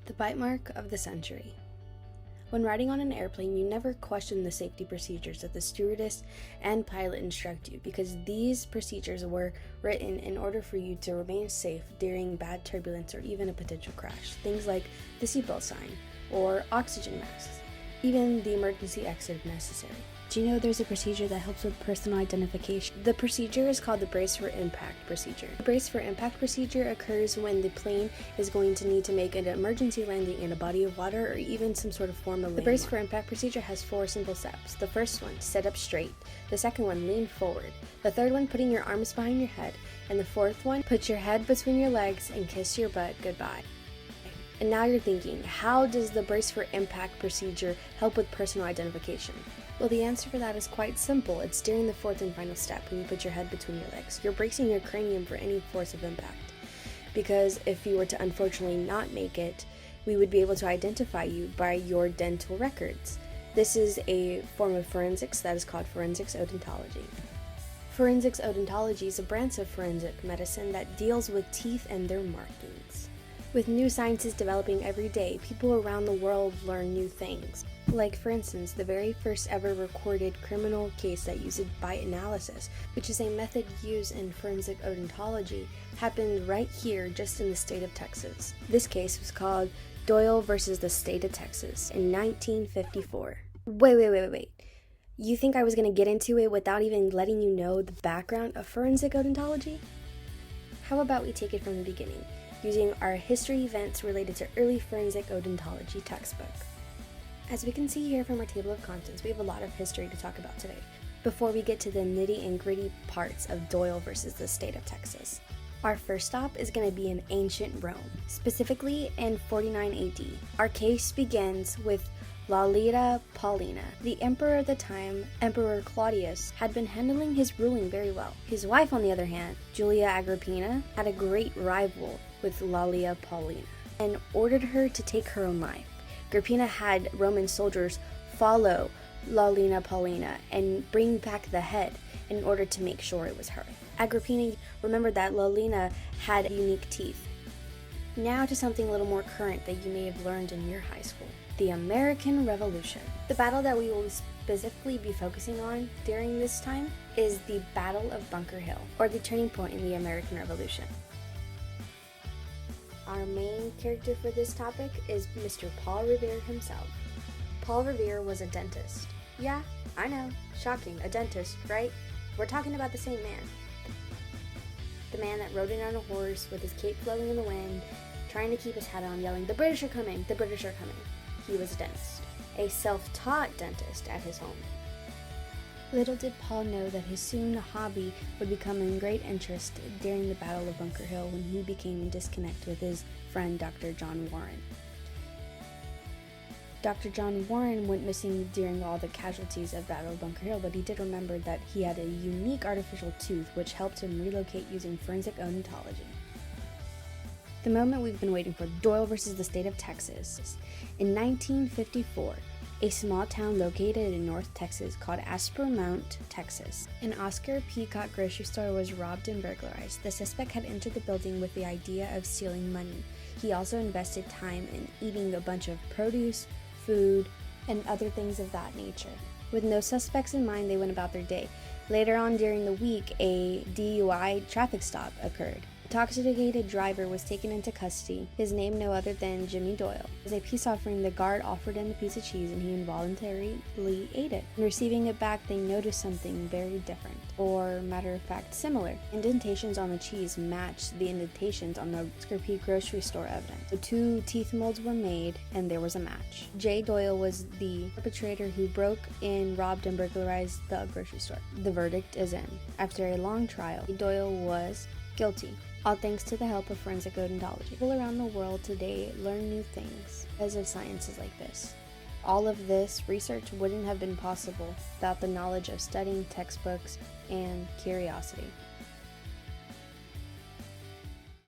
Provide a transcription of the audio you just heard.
The bitemark of the century. When riding on an airplane, you never question the safety procedures that the stewardess and pilot instruct you, because these procedures were written in order for you to remain safe during bad turbulence or even a potential crash. Things like the seatbelt sign or oxygen masks, even the emergency exit if necessary. Do you know there's a procedure that helps with personal identification? The procedure is called the brace for impact procedure. The brace for impact procedure occurs when the plane is going to need to make an emergency landing in a body of water or even some sort of form of landmark. The brace for impact procedure has 4 simple steps. The first one, sit up straight. The second one, lean forward. The third one, putting your arms behind your head. And the fourth one, put your head between your legs and kiss your butt goodbye. And now you're thinking, how does the brace for impact procedure help with personal identification? Well, the answer for that is quite simple. It's during the 4th and final step when you put your head between your legs. You're bracing your cranium for any force of impact. Because if you were to unfortunately not make it, we would be able to identify you by your dental records. This is a form of forensics that is called forensics odontology. Forensics odontology is a branch of forensic medicine that deals with teeth and their markings. With new sciences developing every day, people around the world learn new things. Like, for instance, the very first ever recorded criminal case that uses bite analysis, which is a method used in forensic odontology, happened right here just in the state of Texas. This case was called Doyle versus the state of Texas in 1954. Wait. You think I was going to get into it without even letting you know the background of forensic odontology? How about we take it from the beginning, using our history events related to early forensic odontology textbook. As we can see here from our table of contents, we have a lot of history to talk about today, before we get to the nitty and gritty parts of Doyle versus the state of Texas. Our first stop is going to be in ancient Rome, specifically in 49 AD. Our case begins with Lalita Paulina. The emperor at the time, Emperor Claudius, had been handling his ruling very well. His wife, on the other hand, Julia Agrippina, had a great rival with Lalita Paulina and ordered her to take her own life. Agrippina had Roman soldiers follow Lalita Paulina and bring back the head in order to make sure it was her. Agrippina remembered that Lalita had unique teeth. Now to something a little more current that you may have learned in your high school. The American Revolution. The battle that we will specifically be focusing on during this time is the Battle of Bunker Hill, or the turning point in the American Revolution. Our main character for this topic is Mr. Paul Revere himself. Paul Revere was a dentist. Yeah, I know, shocking, a dentist, right? We're talking about the same man. The man that rode in on a horse with his cape flowing in the wind, trying to keep his hat on, yelling, "The British are coming, the British are coming." He was a dentist, a self-taught dentist at his home. Little did Paul know that his soon hobby would become in great interest during the Battle of Bunker Hill when he became in disconnect with his friend Dr. John Warren. Dr. John Warren went missing during all the casualties of Battle of Bunker Hill, but he did remember that he had a unique artificial tooth which helped him relocate using forensic odontology. The moment we've been waiting for, Doyle versus the state of Texas. In 1954, a small town located in North Texas called Aspermont, Texas, an Oscar Peacock grocery store was robbed and burglarized. The suspect had entered the building with the idea of stealing money. He also invested time in eating a bunch of produce, food, and other things of that nature. With no suspects in mind, they went about their day. Later on during the week, a DUI traffic stop occurred. A intoxicated driver was taken into custody, his name no other than Jimmy Doyle. As a peace offering, the guard offered him a piece of cheese and he involuntarily ate it. In receiving it back, they noticed something very different, or matter of fact, similar. Indentations on the cheese matched the indentations on the Oscar P. grocery store evidence. The 2 teeth molds were made and there was a match. Jay Doyle was the perpetrator who broke in, robbed, and burglarized the grocery store. The verdict is in. After a long trial, Doyle was guilty. All thanks to the help of forensic odontology. People around the world today learn new things because of sciences like this. All of this research wouldn't have been possible without the knowledge of studying textbooks and curiosity.